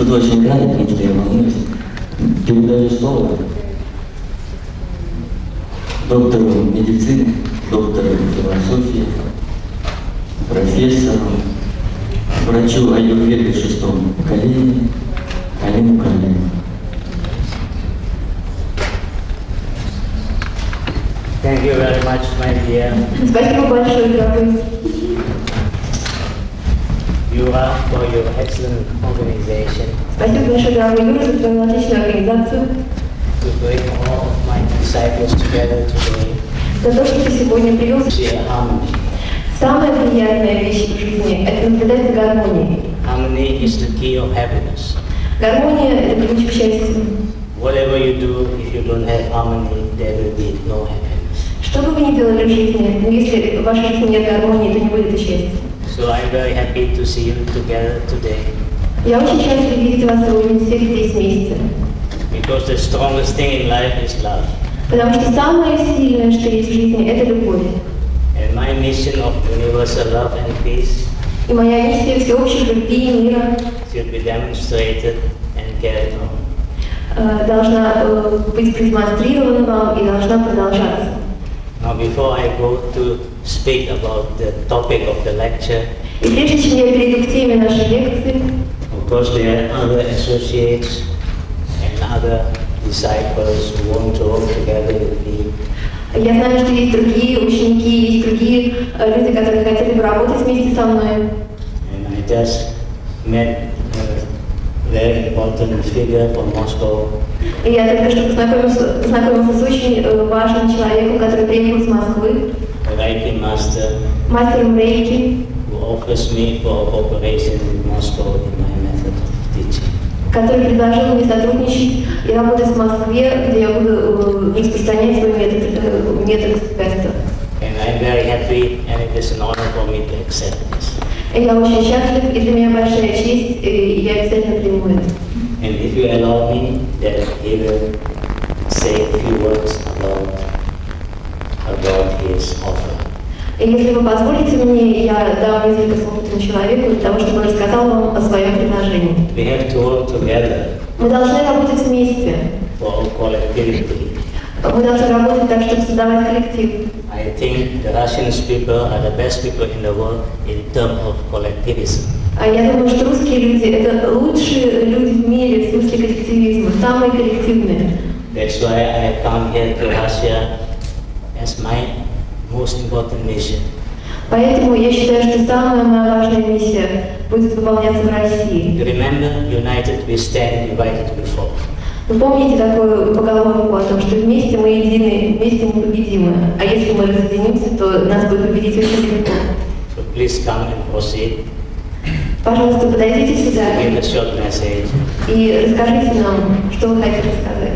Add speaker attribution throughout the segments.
Speaker 1: буду очень краток, потому что я волнуюсь. Передаю слово доктору медицины, доктору философии, профессору, врачу аюрведы 6-го поколения Халлиму Калеру.
Speaker 2: Thank you very much, my dear.
Speaker 3: Спасибо большое, дорогой.
Speaker 2: Юра, for your excellent organization.
Speaker 3: Спасибо большое, дорогой Юра, за твою отличную организацию.
Speaker 2: To bring all of my disciples together today.
Speaker 3: За то, что ты сегодня привел.
Speaker 2: Share harmony.
Speaker 3: Самая приятная вещь в жизни – это наблюдать за гармонией.
Speaker 2: Harmony is the key of happiness.
Speaker 3: Гармония – это ключ к счастью.
Speaker 2: Whatever you do, if you don't have harmony, there will be no happiness.
Speaker 3: Что бы вы ни делали в жизни, но если в вашей жизни нет гармонии, то не будет и счастья.
Speaker 2: So I'm very happy to see you together today.
Speaker 3: Я очень счастлива видеть вас сегодня всех здесь вместе.
Speaker 2: Because the strongest thing in life is love.
Speaker 3: Потому что самое сильное, что есть в жизни, это любовь.
Speaker 2: And my mission of universal love and peace
Speaker 3: И моя миссия всеобщей любви и мира
Speaker 2: should be demonstrated and carried on.
Speaker 3: Должна быть продемонстрирована вам и должна продолжаться.
Speaker 2: Now, before I go to speak about the topic of the lecture,
Speaker 3: И прежде чем я перейду к теме нашей лекции,
Speaker 2: of course there are other associates and other disciples who want to work together with me.
Speaker 3: я знаю, что есть другие ученики, есть другие люди, которые хотели бы работать вместе со мной.
Speaker 2: And I just met a very important figure from Moscow.
Speaker 3: И я только что познакомился с очень важным человеком, который приехал из Москвы,
Speaker 2: A Reiki master
Speaker 3: мастером рейки,
Speaker 2: who offers me for cooperation with Moscow in my method of teaching.
Speaker 3: который предложил мне сотрудничать и работать в Москве, где я буду распространять свой метод теста.
Speaker 2: And I'm very happy and it is an honor for me to accept this.
Speaker 3: И я очень счастлив, и для меня большая честь, и я обязательно приму это.
Speaker 2: And if you allow me, then he will say a few words about his offer.
Speaker 3: И если вы позволите мне, я дам несколько слов этому человеку для того, чтобы он рассказал вам о своем предложении.
Speaker 2: We have to work together
Speaker 3: Мы должны работать вместе.
Speaker 2: for collectivity.
Speaker 3: Мы должны работать так, чтобы создавать коллектив.
Speaker 2: I think the Russian people are the best people in the world in terms of collectivism.
Speaker 3: А я думаю, что русские люди – это лучшие люди в мире в смысле коллективизма, самые коллективные.
Speaker 2: That's why I come here to Russia as my most important mission.
Speaker 3: Поэтому я считаю, что самая моя важная миссия будет выполняться в России.
Speaker 2: You remember, united we stand, divided we fall.
Speaker 3: Вы помните такую поговорку о том, что вместе мы едины, вместе мы победимы, а если мы разъединимся, то нас будет победить очень легко.
Speaker 2: So please come and proceed.
Speaker 3: Пожалуйста, подойдите сюда
Speaker 2: Give a short message.
Speaker 3: и расскажите нам, что вы хотите сказать.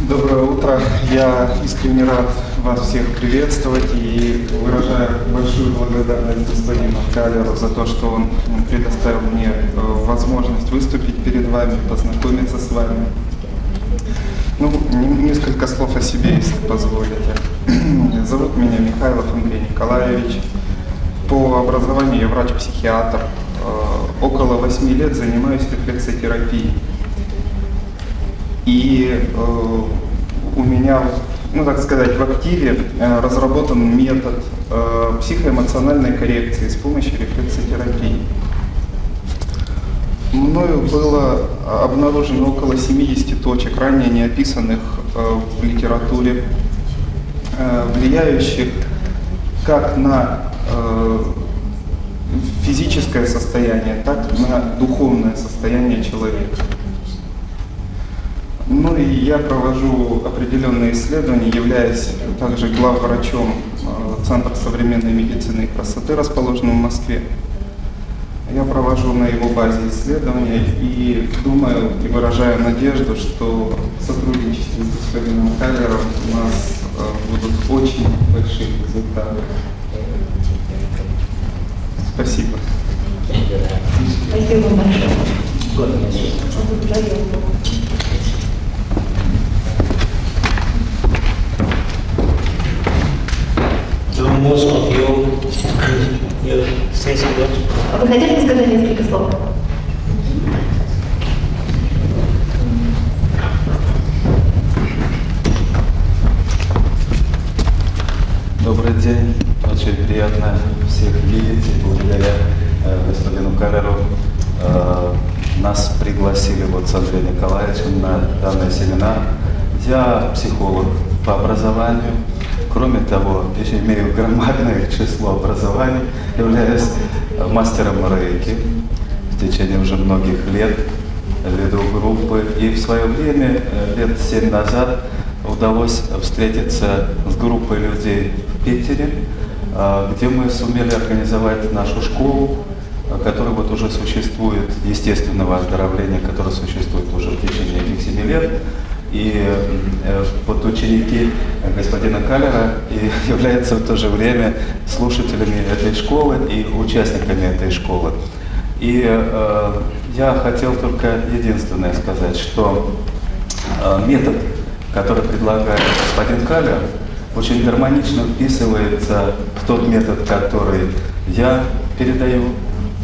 Speaker 4: Доброе утро. Я искренне рад вас всех приветствовать и выражаю большую благодарность господину Калеру за то, что он предоставил мне возможность выступить перед вами, познакомиться с вами. Ну, несколько слов о себе, если позволите. Зовут меня Михайлов Андрей Николаевич. По образованию я врач-психиатр. Около 8 лет занимаюсь рефлексотерапией. И у меня, ну так сказать, в активе разработан метод психоэмоциональной коррекции с помощью рефлексотерапии. Мною было обнаружено около 70 точек, ранее не описанных в литературе, влияющих как на физическое состояние, так и на духовное состояние человека. Ну и я провожу определенные исследования, являясь также главврачом Центра современной медицины и красоты, расположенного в Москве. Я провожу на его базе исследования и думаю и выражаю надежду, что в сотрудничестве с господином Калером у нас будут очень большие результаты. Спасибо.
Speaker 3: Спасибо большое.
Speaker 2: So most of
Speaker 3: Вы хотели бы сказать несколько слов?
Speaker 5: Добрый день. Очень приятно всех видеть. И благодаря господину Калеру нас пригласили вот с Андреем Николаевичем на данный семинар. Я психолог по образованию. Кроме того, еще имею громадное число образований. Являюсь мастером рейки в течение уже многих лет, веду группы. И в свое время, лет 7 назад, удалось встретиться с группой людей в Питере, где мы сумели организовать нашу школу, которая вот уже существует, естественного оздоровления, которое существует уже в течение этих 7 лет. И вот ученики господина Калера и являются в то же время слушателями этой школы и участниками этой школы. И я хотел только единственное сказать, что метод, который предлагает господин Калер, очень гармонично вписывается в тот метод, который я передаю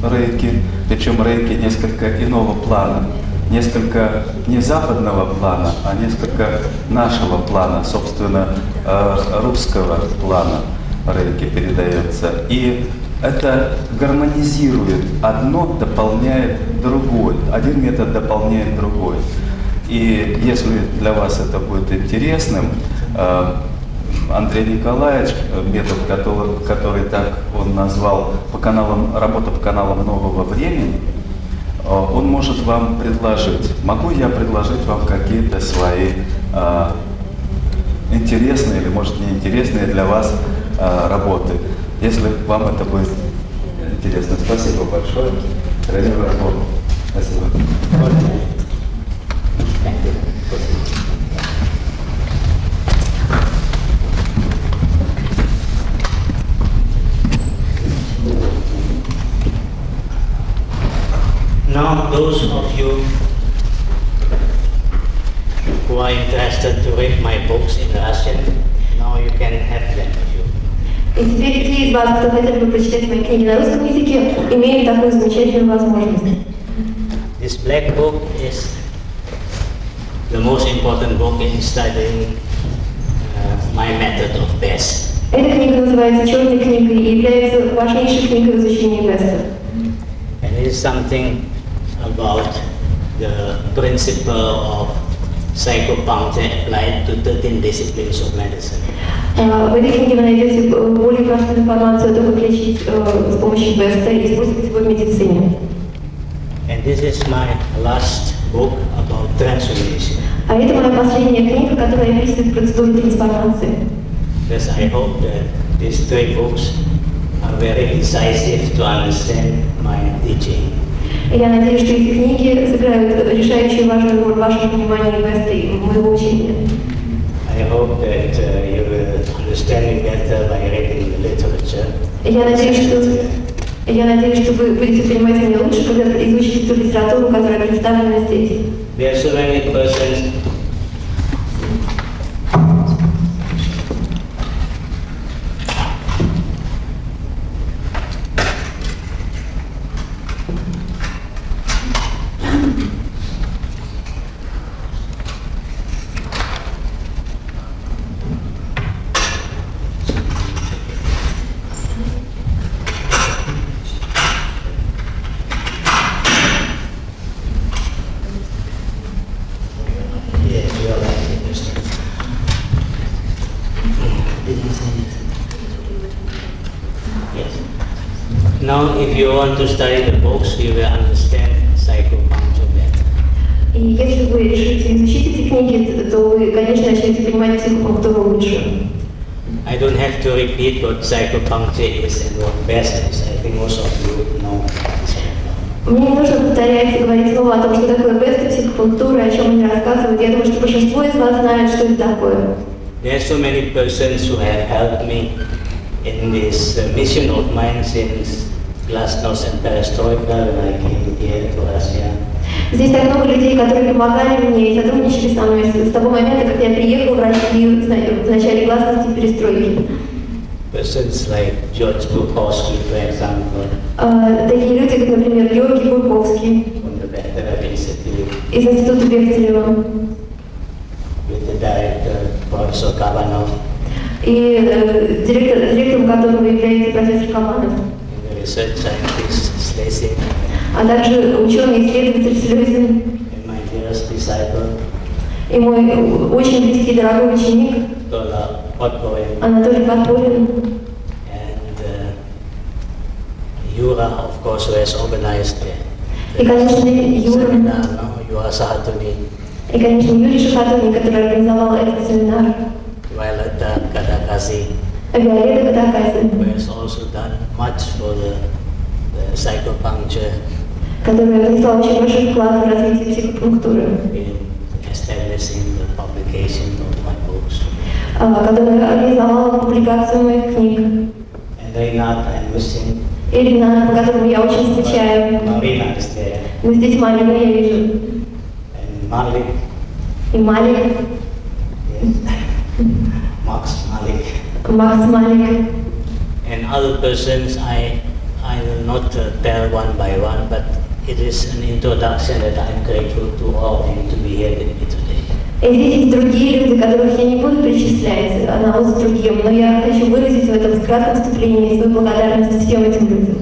Speaker 5: рейки, причем рейки несколько иного плана, несколько не западного плана, а несколько нашего плана, собственно, русского плана рейки передается. И это гармонизирует, одно дополняет другое, один метод дополняет другой. И если для вас это будет интересным, Андрей Николаевич, метод, который так он назвал, работа по каналам нового времени, он может вам предложить. Могу я предложить вам какие-то свои интересные или, может, неинтересные для вас работы, если вам это будет интересно. Спасибо большое. Ради вас Бог. Спасибо.
Speaker 2: Now, those of you who are interested to read my books in Russian, now you can have them with you.
Speaker 3: И теперь те из вас, кто хотели бы прочитать мои книги на русском языке, имеют такую замечательную возможность.
Speaker 2: This black book is the most important book in studying my method of best.
Speaker 3: Эта книга называется «Черной книгой» и является важнейшей книгой в изучении Веста.
Speaker 2: And it is something about the principle of psychopuncture applied to 13 disciplines of medicine.
Speaker 3: В этой книге вы найдете более важную информацию о том, как лечить с помощью Веста и использовать его в медицине.
Speaker 2: And this is my last book about transformation.
Speaker 3: А это моя последняя книга, которая описывает процедуру трансформации.
Speaker 2: Because I hope that these 3 books are very decisive to understand my teaching.
Speaker 3: Я надеюсь, что эти книги сыграют решающую важную роль в вашем понимании Веста и моего учения.
Speaker 2: I hope that you will understand me better by reading the literature.
Speaker 3: Я надеюсь, что вы будете понимать меня лучше, когда изучите ту литературу, которая представлена здесь.
Speaker 2: There are so many persons. Now, if you want to study the books, you will understand psychopuncture better.
Speaker 3: И если вы решите изучить эти книги, то вы, конечно, начнете понимать психопунктуру лучше.
Speaker 2: I don't have to repeat what psychopuncture is and what best is. I think most of you know.
Speaker 3: Мне не нужно повторять и говорить снова о том, что такое Вест и психопунктура, о чем они рассказывают. Я думаю, что большинство из вас знает, что это такое.
Speaker 2: There are so many persons who have helped me in this mission of mine since Glasnost and Perestroika, when I came here to Russia.
Speaker 3: Здесь так много людей, которые помогали мне и сотрудничали со мной с того момента, как я приехал в Россию в начале гласности и перестройки.
Speaker 2: persons like George Bukowski, for example,
Speaker 3: Такие люди, как, например, Георгий Бурковский
Speaker 2: from the Bechterev Institute,
Speaker 3: из Института Бехтерева
Speaker 2: with the director, Professor Kavanov,
Speaker 3: и директором которого является профессор Кабанов,
Speaker 2: and the research scientist Slesing,
Speaker 3: а также ученый-исследователь Слезин,
Speaker 2: and my dearest disciple,
Speaker 3: и мой очень близкий и дорогой ученик
Speaker 2: Tola Podporin,
Speaker 3: Анатолий Подполин,
Speaker 2: and Yura, of course, who has organized
Speaker 3: и, конечно, Юра,
Speaker 2: seminar, no? Yura Sahatuni,
Speaker 3: и, конечно, Юрий Шахатовник, который организовал этот семинар,
Speaker 2: Violeta Kadakazi,
Speaker 3: Виолетта Катакази,
Speaker 2: who has also done much for the psychopuncture
Speaker 3: которая внесла очень большой вклад в развитие психопунктуры,
Speaker 2: in establishing the publication of my books.
Speaker 3: которая организовала публикацию моих книг.
Speaker 2: And Reinhard, I'm missing.
Speaker 3: И Ренат, по которому я очень скучаю.
Speaker 2: Marina is there.
Speaker 3: Но здесь Марина я вижу.
Speaker 2: And Malik,
Speaker 3: И Малик,
Speaker 2: yes. Max Malik.
Speaker 3: Макс Малик.
Speaker 2: And other persons I will not tell one by one, but it is an introduction that I'm grateful to all of you to be here with me today.
Speaker 3: И здесь есть другие люди, которых я не буду перечислять одного за другим, но я хочу выразить в этом кратком вступлении свою благодарность всем этим людям.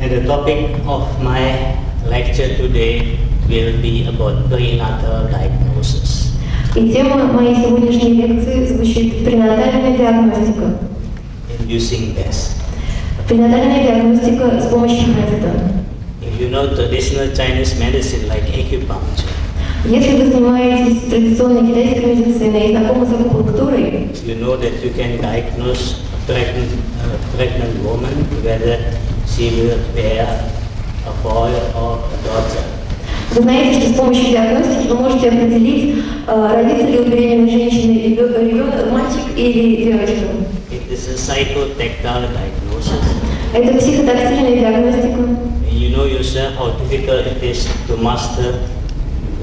Speaker 2: And the topic of my lecture today will be about prenatal diagnosis.
Speaker 3: И тема моей сегодняшней лекции звучит «Пренатальная диагностика».
Speaker 2: Using BEST.
Speaker 3: Пренатальная диагностика с помощью БЕСТа.
Speaker 2: If you know traditional Chinese medicine like acupuncture,
Speaker 3: Если вы занимаетесь традиционной китайской медициной и знакомы с акупунктурой,
Speaker 2: you know that you can diagnose a pregnant woman whether she will bear a boy or a daughter.
Speaker 3: вы знаете, что с помощью диагностики вы можете определить, родится ли у беременной женщины ребенок, мальчик или девочка.
Speaker 2: It is a psychotactile diagnosis.
Speaker 3: Это психотактильная диагностика.
Speaker 2: And you know yourself how difficult it is to master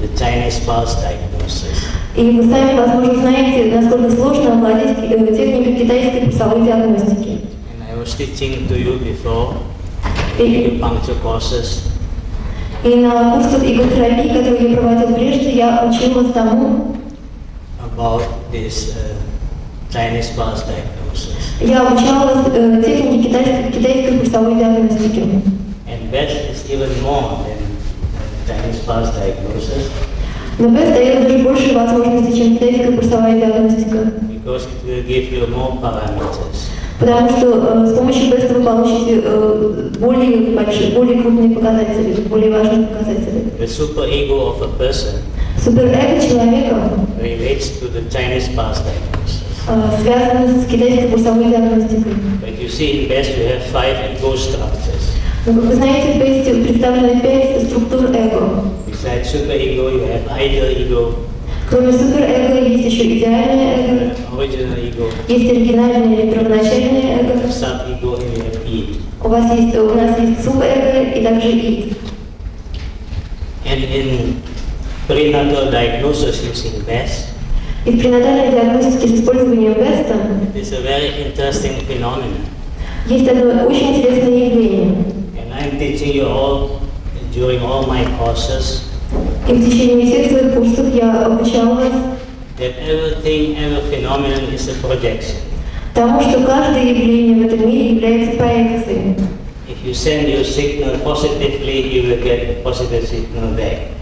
Speaker 2: the Chinese pulse diagnosis.
Speaker 3: И вы сами, возможно, знаете, насколько сложно овладеть техникой китайской пульсовой диагностики.
Speaker 2: And I was teaching to you before acupuncture courses.
Speaker 3: И на курсах иготерапии, которые я проводил прежде, я учил вас тому,
Speaker 2: About this Chinese pulse diagnosis.
Speaker 3: я обучала вас технике китайской пульсовой диагностики.
Speaker 2: And BEST is even more than Chinese pulse diagnosis
Speaker 3: Но БЭС дает даже больше возможностей, чем китайская пульсовая диагностика.
Speaker 2: because it will give you more parameters.
Speaker 3: Потому что с помощью БЭС вы получите более большие, более крупные показатели, более важные показатели.
Speaker 2: The superego of a person
Speaker 3: Суперэго человека
Speaker 2: relates to the Chinese pulse diagnosis.
Speaker 3: связано с китайской пульсовой диагностикой.
Speaker 2: But you see in BEST you have 5 ego structures.
Speaker 3: Но, как вы знаете, в БЭСе представлены 5 структур эго.
Speaker 2: Besides superego you have ideal ego,
Speaker 3: Кроме суперэго есть еще идеальное эго,
Speaker 2: original ego,
Speaker 3: есть оригинальное или первоначальное эго.
Speaker 2: sub-ego, and you have id.
Speaker 3: У нас есть субэго и также ид.
Speaker 2: And in prenatal diagnosis using BEST,
Speaker 3: И в пренатальной диагностике с использованием БЭСта
Speaker 2: it is a very interesting phenomenon.
Speaker 3: есть одно очень интересное явление.
Speaker 2: And I'm teaching you all during all my courses
Speaker 3: И в течение всех своих курсов я обучала вас
Speaker 2: that every phenomenon is a projection.
Speaker 3: тому, что каждое явление в этом мире является проекцией.
Speaker 2: If you send your signal positively, you will get positive signal back.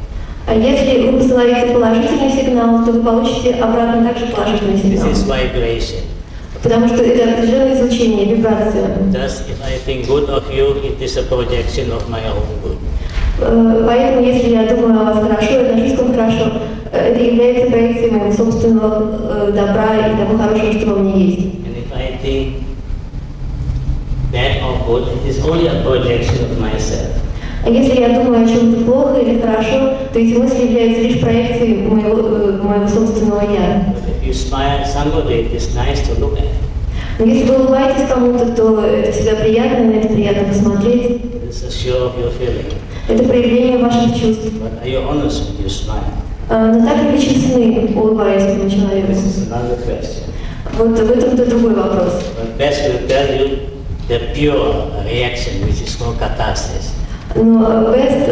Speaker 3: А если вы посылаете положительный сигнал, то вы получите обратно также положительный
Speaker 2: This
Speaker 3: сигнал.
Speaker 2: is vibration.
Speaker 3: Потому что это определенное излучение, вибрация.
Speaker 2: Thus, if I think good of you, it is a projection of my own good.
Speaker 3: Поэтому, если я думаю о вас хорошо, отношусь к вам хорошо, это является проекцией моего собственного добра и того хорошего, что во мне есть.
Speaker 2: And if I think bad or good, it is only a projection of myself.
Speaker 3: А если я думаю о чем-то плохо или хорошо, то эти мысли являются лишь проекцией моего собственного «я».
Speaker 2: But if you smile at somebody, it is nice to look at.
Speaker 3: Но если вы улыбаетесь кому-то, то это всегда приятно, на это приятно посмотреть.
Speaker 2: It is a show of your feeling.
Speaker 3: Это проявление ваших чувств.
Speaker 2: But are you honest when you smile?
Speaker 3: Но так ли вы честны, улыбаясь этому человеку?
Speaker 2: This is another question.
Speaker 3: Вот в этом-то другой вопрос.
Speaker 2: But best will tell you the pure reaction, which is called catharsis.
Speaker 3: Но Бест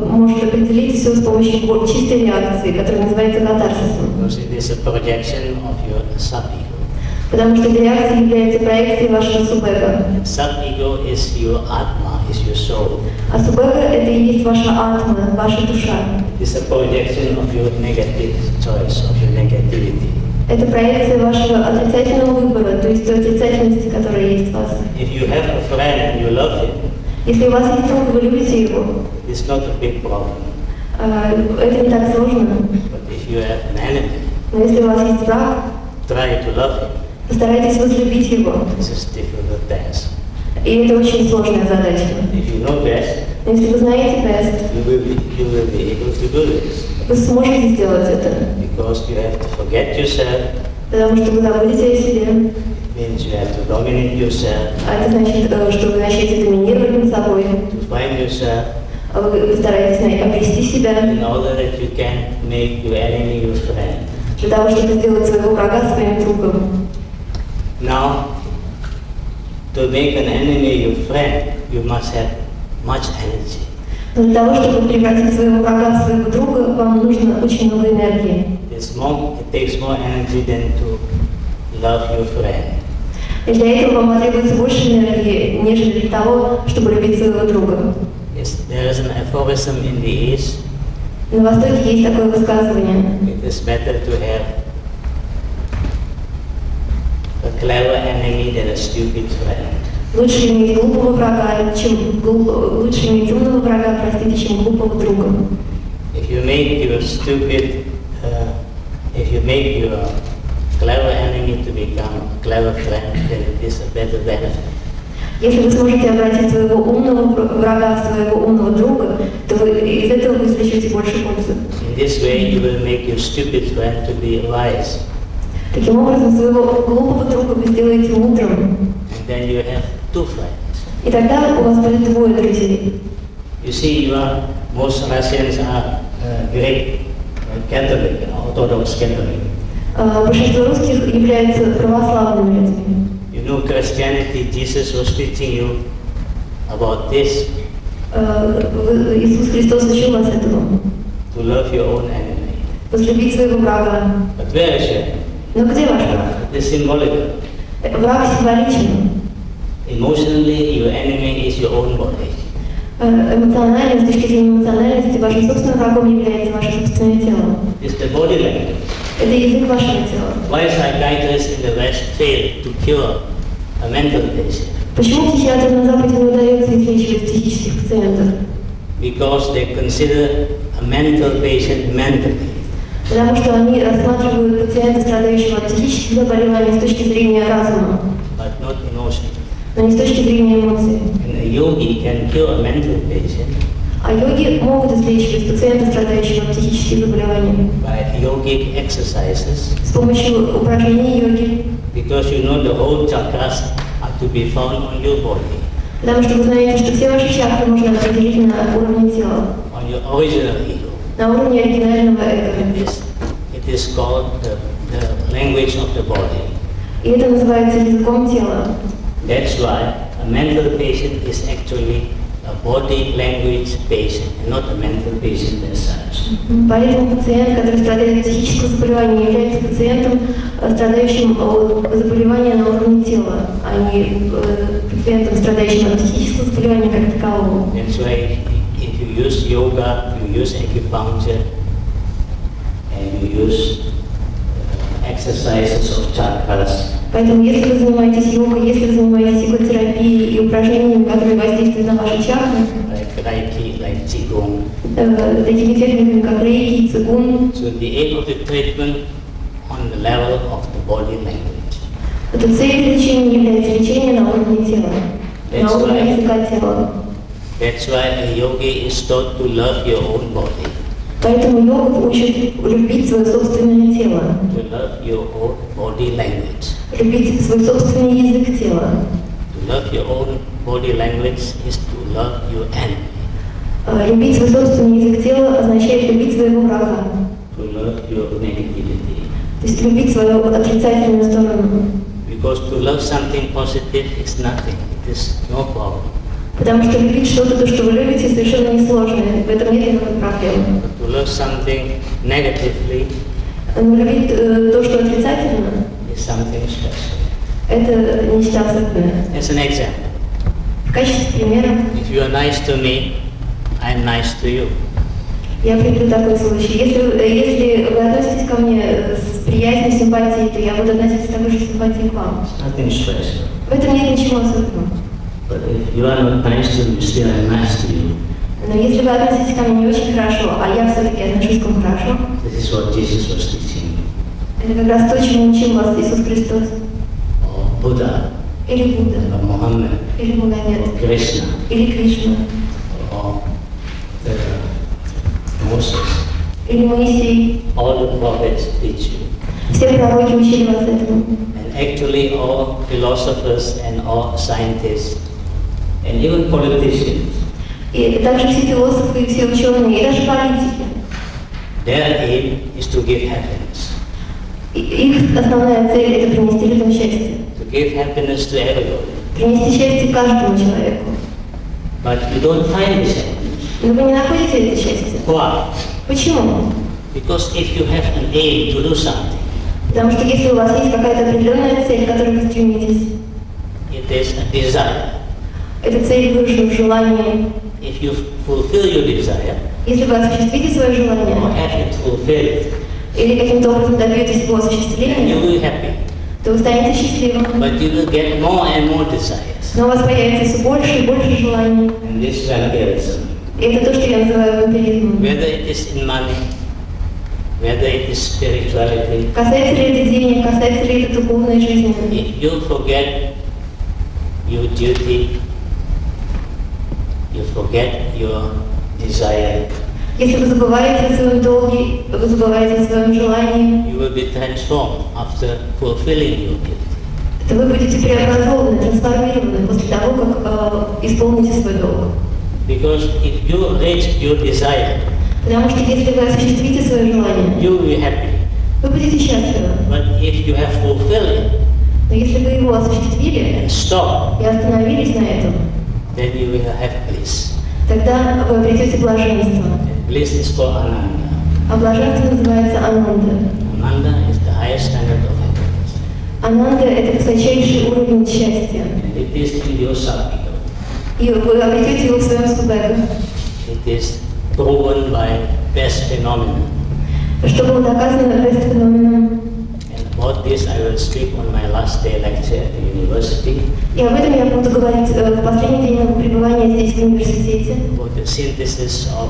Speaker 3: может определить все с помощью чистой реакции, которая называется катарсисом.
Speaker 2: Because it is a projection of your sub-ego.
Speaker 3: Потому что эта реакция является проекцией вашего субэго.
Speaker 2: Sub-ego is your atma, is your soul.
Speaker 3: А субэго — это и есть ваша атма, ваша душа.
Speaker 2: It is a projection of your negative choice, of your negativity.
Speaker 3: Это проекция вашего отрицательного выбора, то есть той отрицательности, которая есть в вас.
Speaker 2: If you have a friend and you love him,
Speaker 3: Если у вас есть друг, вы любите его,
Speaker 2: it's not a big problem.
Speaker 3: это не так сложно.
Speaker 2: But if you have an enemy,
Speaker 3: Но если у вас есть враг,
Speaker 2: try to love him.
Speaker 3: постарайтесь возлюбить его.
Speaker 2: This is a difficult task.
Speaker 3: И это очень сложная задача.
Speaker 2: If you know best,
Speaker 3: Но если вы знаете Бест,
Speaker 2: you will be able to do this.
Speaker 3: вы сможете сделать это.
Speaker 2: Because you have to forget yourself,
Speaker 3: Потому что вы забудете о себе.
Speaker 2: means you have to dominate yourself,
Speaker 3: А это значит, что вы начнете доминировать над собой.
Speaker 2: to find yourself,
Speaker 3: Вы стараетесь обрести себя
Speaker 2: in order that you can make your enemy your friend.
Speaker 3: для того, чтобы сделать своего врага своим другом.
Speaker 2: Now, to make an enemy your friend, you must have much energy.
Speaker 3: Но для того, чтобы превратить своего врага в своего друга, вам нужно очень много энергии.
Speaker 2: It takes more energy than to love your friend.
Speaker 3: И для этого вам потребуется больше энергии, нежели для того, чтобы любить своего друга.
Speaker 2: Yes, there is an aphorism in the East.
Speaker 3: На Востоке есть такое высказывание.
Speaker 2: It is better to have a clever enemy than a stupid friend.
Speaker 3: Лучше иметь глупого врага, лучше иметь умного врага, простите, чем глупого друга.
Speaker 2: If you make your clever enemy to become a clever friend, then it is a better benefit.
Speaker 3: Если вы сможете обратить своего умного врага в своего умного друга, то вы из этого вы извлечете больше пользы.
Speaker 2: In this way, you will make your stupid friend to be wise,
Speaker 3: Таким образом, своего глупого друга вы сделаете мудрым.
Speaker 2: and then you have two friends.
Speaker 3: И тогда у вас будет двое друзей.
Speaker 2: You see, most Russians are great Catholic, Orthodox Catholic.
Speaker 3: Большинство русских являются православными людьми.
Speaker 2: You know, Christianity, Jesus was teaching you about this,
Speaker 3: Иисус Христос учил вас этому.
Speaker 2: to love your own enemy.
Speaker 3: Возлюбить своего врага.
Speaker 2: But where is it?
Speaker 3: Но где ваш враг?
Speaker 2: It is symbolical.
Speaker 3: Враг символичен.
Speaker 2: Emotionally, your enemy is your own body.
Speaker 3: Эмоционально, с точки зрения эмоциональности, вашим собственным врагом является ваше собственное тело.
Speaker 2: It's the body language.
Speaker 3: Это язык вашего тела.
Speaker 2: Why psychiatrists in the West fail to cure a mental patient?
Speaker 3: Почему психиатрам на Западе не удается излечивать психических пациентов?
Speaker 2: Because they consider a mental patient mentally.
Speaker 3: Потому что они рассматривают пациента, страдающего от психических заболеваний, с точки зрения разума,
Speaker 2: But not emotionally.
Speaker 3: но не с точки зрения эмоций.
Speaker 2: And a yogi can cure a mental patient
Speaker 3: А йоги могут излечивать пациента, страдающего от психических заболеваний,
Speaker 2: by yogic exercises,
Speaker 3: с помощью упражнений йоги,
Speaker 2: because you know the whole chakras are to be found on your body,
Speaker 3: потому что вы знаете, что все ваши чакры можно определить на уровне тела,
Speaker 2: on your original ego.
Speaker 3: на уровне оригинального эго.
Speaker 2: It is called the language of the body.
Speaker 3: И это называется языком тела.
Speaker 2: That's why a mental patient is actually a body language patient, and not a mental patient as such.
Speaker 3: Поэтому пациент, который страдает от психического заболевания, является пациентом, страдающим от заболевания на уровне тела, а не пациентом, страдающим от психического заболевания как такового.
Speaker 2: That's why if you use yoga, you use acupuncture, and you use exercises of chakras,
Speaker 3: Поэтому если вы занимаетесь йогой, если вы занимаетесь иготерапией и упражнениями, которые воздействуют на ваши чакры,
Speaker 2: like Reiki, like Qigong,
Speaker 3: такими техниками, как рейки, цигун,
Speaker 2: so the aim of the treatment on the level of the body language.
Speaker 3: то цель лечения является лечение на уровне тела, на уровне языка тела.
Speaker 2: That's why a yogi is taught to love your own body,
Speaker 3: Поэтому йогу учат любить свое собственное тело,
Speaker 2: to love your own body language.
Speaker 3: любить свой собственный язык тела.
Speaker 2: To love your own body language is to love your enemy,
Speaker 3: Любить свой собственный язык тела означает любить своего врага.
Speaker 2: to love your negativity.
Speaker 3: То есть любить свою отрицательную сторону.
Speaker 2: Because to love something positive is nothing. It is no problem.
Speaker 3: Потому что любить что-то, то, что вы любите, совершенно несложно. В этом нет никакой проблемы.
Speaker 2: But to love something negatively
Speaker 3: Но любить то, что отрицательно,
Speaker 2: is something special.
Speaker 3: это нечто особенное.
Speaker 2: As an example,
Speaker 3: В качестве примера
Speaker 2: if you are nice to me, I am nice to you.
Speaker 3: я приведу такой случай. Если вы относитесь ко мне с приязнью, симпатией, то я буду относиться с такой же симпатией к вам.
Speaker 2: It's nothing special.
Speaker 3: В этом нет ничего особенного.
Speaker 2: But if you are not nice to me, still I am nice to you.
Speaker 3: Но если вы относитесь ко мне не очень хорошо, а я все-таки отношусь к вам хорошо,
Speaker 2: This is what Jesus was teaching.
Speaker 3: это как раз то, чему учил вас Иисус Христос.
Speaker 2: Or Buddha,
Speaker 3: Или Будда,
Speaker 2: or Muhammad,
Speaker 3: или Магомед,
Speaker 2: or Krishna,
Speaker 3: или Кришна,
Speaker 2: or Moses.
Speaker 3: или Моисей.
Speaker 2: All the prophets teach you.
Speaker 3: Все пророки учили вас этому.
Speaker 2: And actually all philosophers and all scientists and even politicians,
Speaker 3: И также все философы, и все ученые, и даже политики.
Speaker 2: their aim is to give happiness.
Speaker 3: Их основная цель – это принести людям счастье.
Speaker 2: To give happiness to everybody.
Speaker 3: Принести счастье каждому человеку.
Speaker 2: But you don't find this happiness.
Speaker 3: Но вы не находите это счастье.
Speaker 2: Why?
Speaker 3: Почему?
Speaker 2: Because if you have an aim to do something,
Speaker 3: Потому что если у вас есть какая-то определенная цель, к которой вы стремитесь,
Speaker 2: it is a desire.
Speaker 3: эта цель выражена в желании.
Speaker 2: If you fulfill your desire,
Speaker 3: Если вы осуществите свое
Speaker 2: or
Speaker 3: желание,
Speaker 2: have it fulfilled,
Speaker 3: или каким-то образом добьетесь его
Speaker 2: then you
Speaker 3: осуществления,
Speaker 2: will be happy.
Speaker 3: то вы станете счастливым.
Speaker 2: But you will get more and more desires.
Speaker 3: Но у вас появится все больше и больше желаний.
Speaker 2: And this is vampirism.
Speaker 3: И это то, что я называю вампиризмом.
Speaker 2: Whether it is in money, whether it is spirituality,
Speaker 3: Касается ли это денег, касается ли это духовной жизни.
Speaker 2: if you forget your duty, you forget your desire,
Speaker 3: Если вы забываете о своем долге, вы забываете о своем желании,
Speaker 2: you will be transformed after fulfilling your duty.
Speaker 3: то вы будете преобразованы, трансформированы после того, как исполните свой долг.
Speaker 2: Because if you reach your desire,
Speaker 3: Потому что если вы осуществите свое желание,
Speaker 2: you will be happy.
Speaker 3: вы будете счастливы.
Speaker 2: But if you have fulfilled it
Speaker 3: Но если вы его осуществили
Speaker 2: and stopped,
Speaker 3: и остановились на этом,
Speaker 2: then you will have bliss.
Speaker 3: тогда вы обретете блаженство.
Speaker 2: And bliss is called ananda.
Speaker 3: А блаженство называется ананда.
Speaker 2: Ananda is the highest standard of happiness.
Speaker 3: Ананда – это высочайший уровень счастья.
Speaker 2: And it is in your sub-ego.
Speaker 3: И вы обретете его в своем субэго.
Speaker 2: It is proven by best phenomenon.
Speaker 3: Что было доказано Бест-феноменом.
Speaker 2: And about this I will speak on my last day lecture at the university,
Speaker 3: И об этом я буду говорить в последний день моего пребывания здесь, в университете.
Speaker 2: about the synthesis of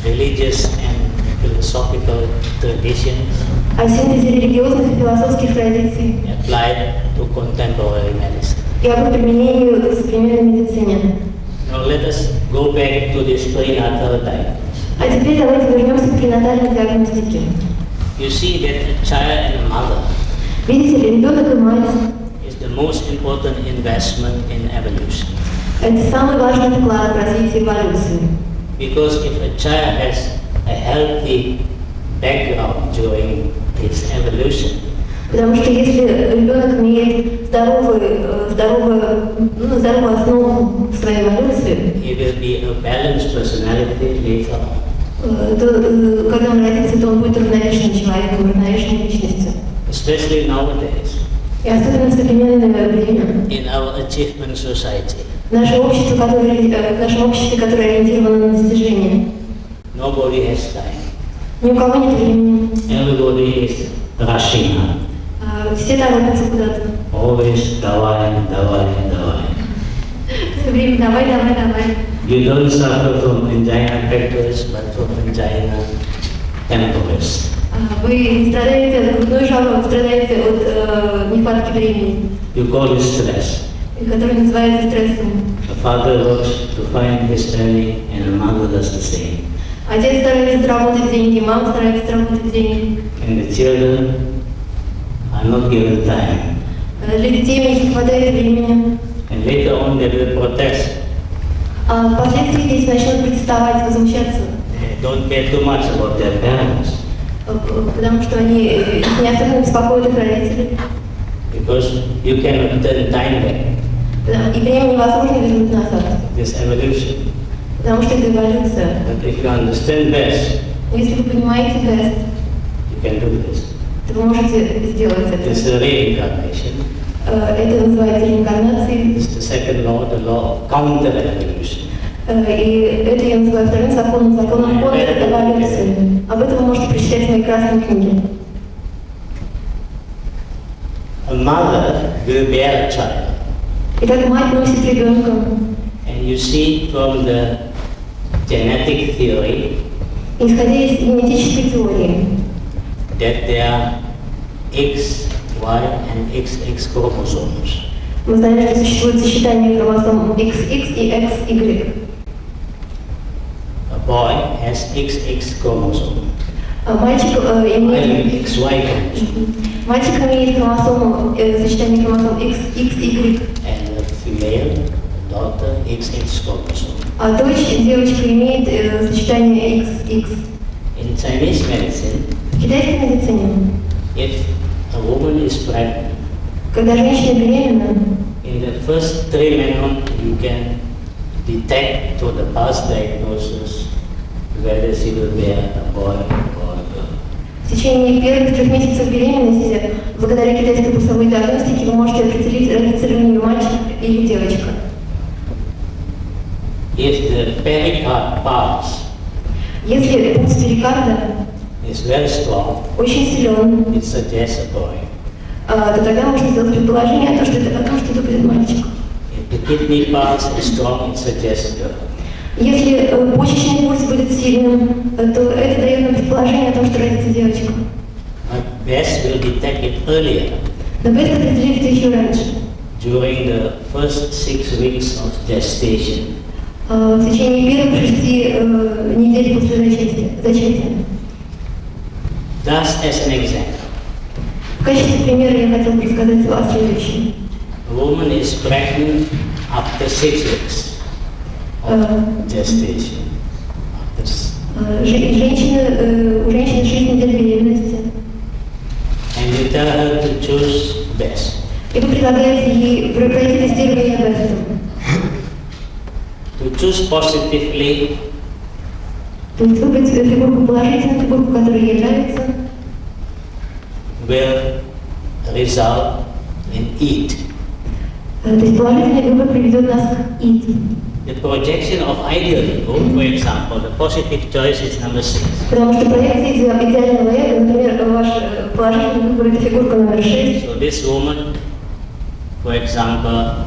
Speaker 2: religious and philosophical traditions
Speaker 3: О синтезе религиозных и философских традиций
Speaker 2: applied to contemporary medicine.
Speaker 3: и об их применении в современной медицине.
Speaker 2: Now let us go back to this prenatal diagnosis.
Speaker 3: А теперь давайте вернемся к пренатальной диагностике.
Speaker 2: You see that a child and a mother
Speaker 3: Видите ли, ребенок и мать
Speaker 2: is the most important investment in evolution.
Speaker 3: – это самый важный вклад в развитие эволюции.
Speaker 2: Because if a child has a healthy background during its evolution,
Speaker 3: Потому что если ребенок имеет здоровую основу в своей эволюции,
Speaker 2: he will be a balanced personality later on.
Speaker 3: то когда он родится, то он будет равновешенным человеком, равновешенной личностью.
Speaker 2: Especially nowadays,
Speaker 3: И особенно в современное время.
Speaker 2: in our achievement society,
Speaker 3: В нашем обществе, которое ориентировано на достижения,
Speaker 2: nobody has time.
Speaker 3: ни у кого нет времени.
Speaker 2: Everybody is rushing up.
Speaker 3: Все торопятся куда-то.
Speaker 2: Always давай.
Speaker 3: Все время давай.
Speaker 2: You don't suffer from angina pectoris, but from angina temporis.
Speaker 3: Вы не страдаете от грудной жабы, вы страдаете от нехватки времени,
Speaker 2: You call it stress.
Speaker 3: который называется стрессом.
Speaker 2: A father works to find his earning, and a mother does the same.
Speaker 3: Отец старается заработать деньги, мама старается заработать деньги.
Speaker 2: And the children are not given time.
Speaker 3: Для детей у них не хватает времени.
Speaker 2: And later on they will protest.
Speaker 3: А впоследствии дети начнут протестовать, возмущаться.
Speaker 2: They don't care too much about their parents.
Speaker 3: Потому что они не особенно беспокоят их родителей.
Speaker 2: Because you cannot turn time back.
Speaker 3: И время невозможно вернуть назад.
Speaker 2: This evolution.
Speaker 3: Потому что это эволюция.
Speaker 2: But if you understand best,
Speaker 3: Если вы понимаете best,
Speaker 2: you can do this.
Speaker 3: то вы можете сделать это.
Speaker 2: This is reincarnation.
Speaker 3: Это называется реинкарнацией.
Speaker 2: This is the second law, the law of counter-evolution.
Speaker 3: И это я называю вторым законом, законом контр-эволюции. Об этом вы можете прочитать в моей красной книге.
Speaker 2: A mother will bear a child.
Speaker 3: Итак, мать носит ребенка.
Speaker 2: And you see from the genetic theory
Speaker 3: Исходя из генетической теории,
Speaker 2: that there are X, Y, and XX chromosomes.
Speaker 3: мы знаем, что существует сочетание хромосом XX и XY.
Speaker 2: A boy has XX chromosome.
Speaker 3: Мальчик имеет
Speaker 2: XY chromosome.
Speaker 3: хромосому, сочетание хромосом XY,
Speaker 2: And a female, a daughter, XX chromosome.
Speaker 3: а девочка имеет сочетание XX.
Speaker 2: In Chinese medicine,
Speaker 3: В китайской медицине,
Speaker 2: if a woman is pregnant,
Speaker 3: когда женщина беременна,
Speaker 2: in the first 3 months you can detect through the past diagnosis whether she will bear a boy or a girl.
Speaker 3: в течение первых 3 месяцев беременности, благодаря китайской пульсовой диагностике, вы можете определить, родится ли у нее мальчик или девочка.
Speaker 2: If the pericard pulse
Speaker 3: Если пульс перикарда
Speaker 2: is very strong,
Speaker 3: очень силен,
Speaker 2: it suggests a boy.
Speaker 3: то тогда можно сделать предположение о том, что это будет мальчик.
Speaker 2: If the kidney pulse is strong, it suggests a girl.
Speaker 3: Если почечный пульс будет сильным, то это дает нам предположение о том, что родится девочка.
Speaker 2: But best will detect it earlier,
Speaker 3: Но бест определит это еще раньше,
Speaker 2: during the first 6 weeks of gestation.
Speaker 3: в течение первых 6 недель после зачатия.
Speaker 2: Thus, as an example,
Speaker 3: В качестве примера я хотела бы рассказать о следующем.
Speaker 2: a woman is pregnant after 6 weeks of gestation.
Speaker 3: У женщины 6 недель беременности.
Speaker 2: And you tell her to choose best.
Speaker 3: И вы предлагаете ей пройти тестирование бестом.
Speaker 2: To choose positively,
Speaker 3: То есть выбрать фигурку положительную, фигурку, которая ей нравится,
Speaker 2: will result in eat.
Speaker 3: то есть положительный выбор приведет нас к id.
Speaker 2: The projection of ideal ego, for example, the positive choice is number 6.
Speaker 3: Потому что проекция идеального эго, например, ваш положительный выбор — это фигурка номер 6.
Speaker 2: So this woman, for example,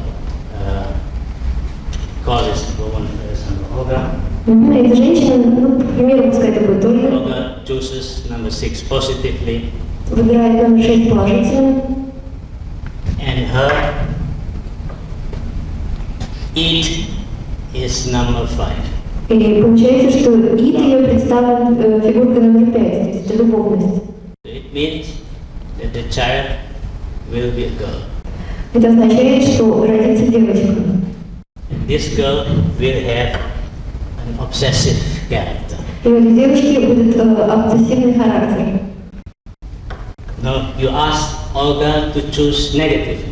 Speaker 2: call this woman, for example, Olga.
Speaker 3: Эта женщина, к примеру, пускай это будет Ольга,
Speaker 2: Olga chooses number 6 positively,
Speaker 3: выбирает номер 6 положительно,
Speaker 2: and her eat is number 5.
Speaker 3: и получается, что id ее представлен фигуркой номер 5, то есть это любовность.
Speaker 2: It means that the child will be a girl.
Speaker 3: Это означает, что родится девочка.
Speaker 2: And this girl will have an obsessive character.
Speaker 3: И у этой девочки будет обсессивный характер.
Speaker 2: Now you ask Olga to choose negatively.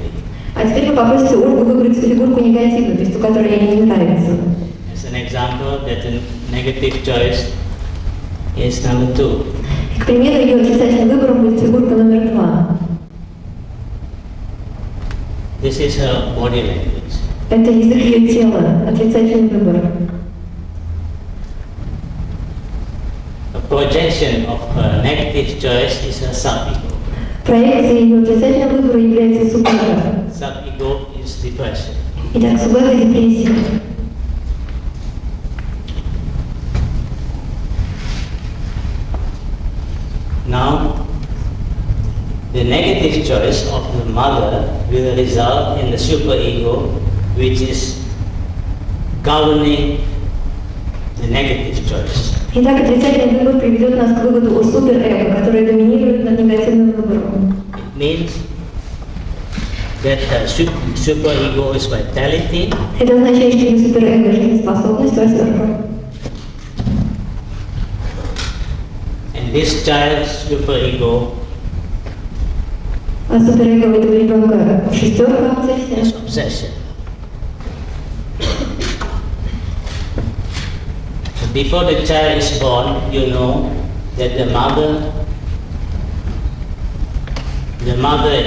Speaker 3: А теперь вы попросите Ольгу выбрать фигурку негативную, то есть ту, которая ей не нравится.
Speaker 2: As an example, that the negative choice is number 2.
Speaker 3: К примеру, ее отрицательным выбором будет фигурка номер 2.
Speaker 2: This is her body language.
Speaker 3: Это язык ее тела, отрицательный выбор.
Speaker 2: A projection of her negative choice is her sub-ego.
Speaker 3: Проекцией ее отрицательного выбора является субэго.
Speaker 2: Sub-ego is depression.
Speaker 3: Итак, субэго — депрессия.
Speaker 2: Now, the negative choice of the mother will result in the superego, which is governing the negative choice.
Speaker 3: Итак, отрицательный выбор приведет нас к выводу о суперэго, которое доминирует над негативным выбором.
Speaker 2: It means that superego is vitality,
Speaker 3: Это означает, что ее суперэго — жизнеспособность, восторг.
Speaker 2: and And this child's superego
Speaker 3: А суперэго у этого ребенка шестерка обсессия.
Speaker 2: is obsession. Before the child is born, you know that the mother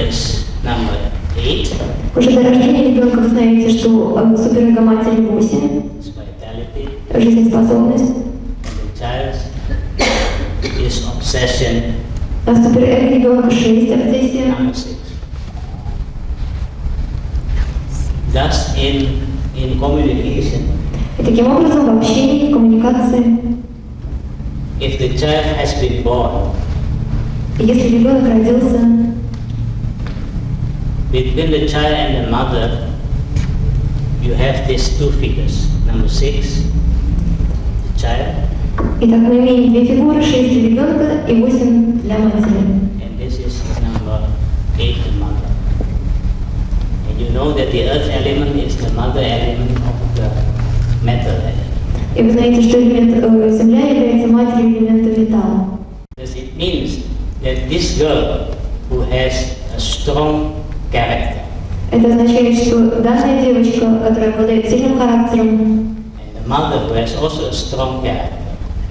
Speaker 2: is number 8.
Speaker 3: Уже до рождения ребенка вы знаете, что суперэго матери 8,
Speaker 2: It's vitality.
Speaker 3: жизнеспособность,
Speaker 2: And the child is obsession,
Speaker 3: а суперэго ребенка 6, обсессия.
Speaker 2: number 6. Thus, in communication,
Speaker 3: И таким образом в общении, в коммуникации,
Speaker 2: if the child has been born,
Speaker 3: если ребенок родился,
Speaker 2: between the child and the mother, you have these two figures. Number 6, the child,
Speaker 3: итак, мы имеем две фигуры, 6 для ребенка и 8 для матери.
Speaker 2: and this is number 8, the mother. And you know that the earth element is the mother element of the metal element.
Speaker 3: И вы знаете, что элемент Земля является матерью элемента металла.
Speaker 2: Thus it means that this girl who has a strong character,
Speaker 3: Это означает, что данная девочка, которая обладает сильным характером,
Speaker 2: and the mother who has also a strong character,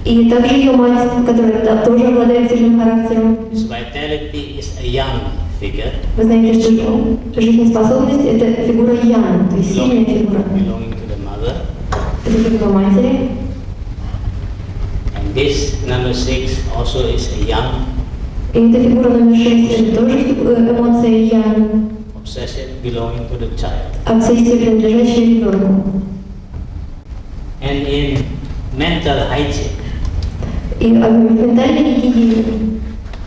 Speaker 3: и также ее мать, которая тоже обладает сильным характером,
Speaker 2: this vitality is a young figure,
Speaker 3: вы знаете, что жизнеспособность – это фигура Ян, то есть сильная фигура.
Speaker 2: belonging to the mother.
Speaker 3: Это фигура матери.
Speaker 2: And this number 6 also is a young
Speaker 3: И эта фигура номер 6 – это тоже эмоция Ян,
Speaker 2: obsession belonging to the child.
Speaker 3: обсессия, принадлежащая ребенку.
Speaker 2: And in mental hygiene,
Speaker 3: И в ментальной гигиене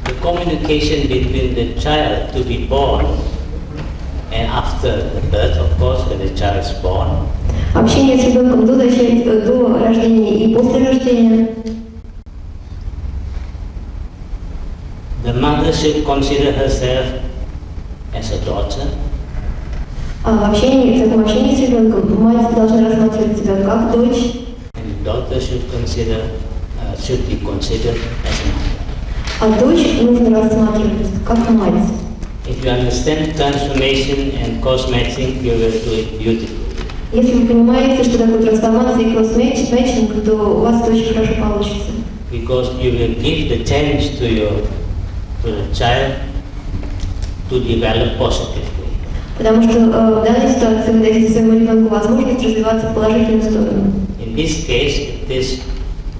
Speaker 2: the communication between the child to be born and after the birth, of course, when the child is born,
Speaker 3: общение с ребенком до рождения и после рождения.
Speaker 2: the mother should consider herself as a daughter,
Speaker 3: А в таком общении с ребенком мать должна рассматривать себя как дочь,
Speaker 2: and the daughter should be considered as a mother.
Speaker 3: а дочь нужно рассматривать как мать.
Speaker 2: If you understand transformation and cross matching, you will do it beautifully.
Speaker 3: Если вы понимаете, что такое трансформация и кросс-мэтчинг, то у вас это очень хорошо получится.
Speaker 2: Because you will give the chance to the child to develop positively.
Speaker 3: Потому что в данной ситуации вы дадите своему ребенку возможность развиваться в положительную сторону.
Speaker 2: In this case, it is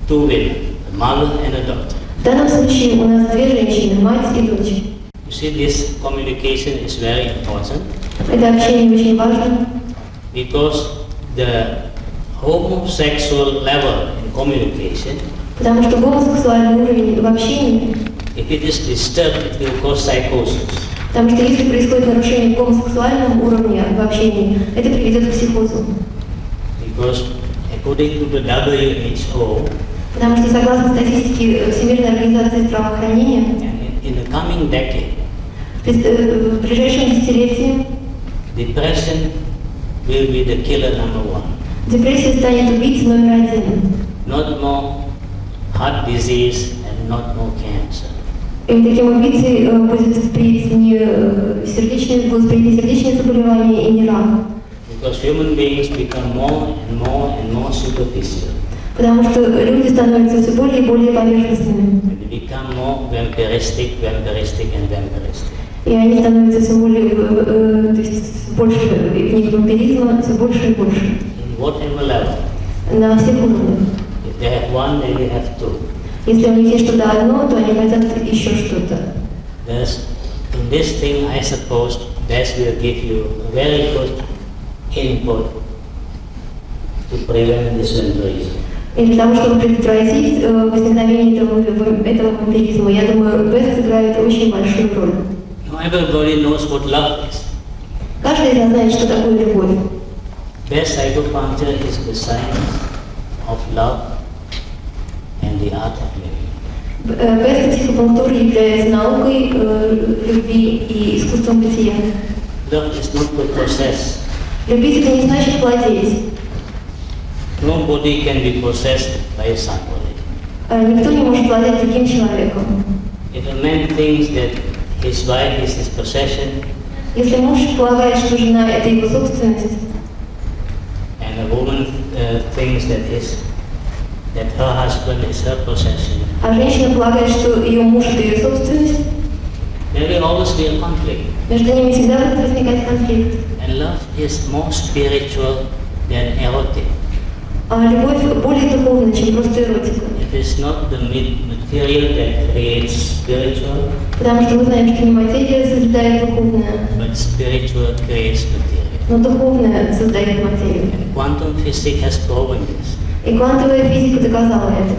Speaker 2: two women, a mother and a daughter.
Speaker 3: В данном случае у нас две женщины, мать и дочь.
Speaker 2: You see, this communication is very important
Speaker 3: Это общение очень важно,
Speaker 2: because the homosexual level in communication,
Speaker 3: потому что гомосексуальный уровень в общении,
Speaker 2: if it is disturbed, it will cause psychosis.
Speaker 3: потому что если происходит нарушение в гомосексуальном уровне в общении, это приведет к психозу.
Speaker 2: Because according to the WHO,
Speaker 3: Потому что согласно статистике Всемирной организации здравоохранения,
Speaker 2: and in the coming decade,
Speaker 3: в ближайшем десятилетии
Speaker 2: depression will be the killer number 1.
Speaker 3: депрессия станет убийцей номер 1.
Speaker 2: Not more heart disease and not more cancer.
Speaker 3: И таким убийцей будет впредь не сердечные заболевания и не рак.
Speaker 2: Because human beings become more and more superficial.
Speaker 3: Потому что люди становятся все более и более поверхностными.
Speaker 2: And they become more vampiristic.
Speaker 3: И они становятся все более, то есть больше в них вампиризма, все больше и больше.
Speaker 2: In whatever level.
Speaker 3: На всех уровнях.
Speaker 2: If they have one, then they have two.
Speaker 3: Если у них есть что-то одно, то они хотят еще что-то.
Speaker 2: Thus, in this thing, I suppose, that will give you a very good input to prevent this vampirism.
Speaker 3: И для того, чтобы предотвратить возникновение этого вампиризма, я думаю, Бест играет очень большую роль.
Speaker 2: Now everybody knows what love is.
Speaker 3: Каждый из нас знает, что такое любовь.
Speaker 2: Best psychopuncture is the science of love and the art of living.
Speaker 3: Бест психопунктура является наукой любви и искусством бытия.
Speaker 2: Love is not to possess.
Speaker 3: Любить это не значит владеть.
Speaker 2: Nobody can be possessed by somebody.
Speaker 3: Никто не может владеть другим человеком.
Speaker 2: If a man thinks that his wife is his possession,
Speaker 3: Если муж полагает, что жена – это его собственность,
Speaker 2: and a woman thinks that her husband is her possession,
Speaker 3: а женщина полагает, что ее муж – это ее собственность,
Speaker 2: there will always be a conflict.
Speaker 3: между ними всегда будет возникать конфликт.
Speaker 2: And love is more spiritual than erotic.
Speaker 3: А любовь более духовна, чем просто эротика.
Speaker 2: It is not the material that creates spiritual,
Speaker 3: Потому что мы знаем, что не материя созидает духовное,
Speaker 2: but spiritual creates material.
Speaker 3: но духовное создает материю.
Speaker 2: And quantum physics has proven this.
Speaker 3: И квантовая физика доказала это.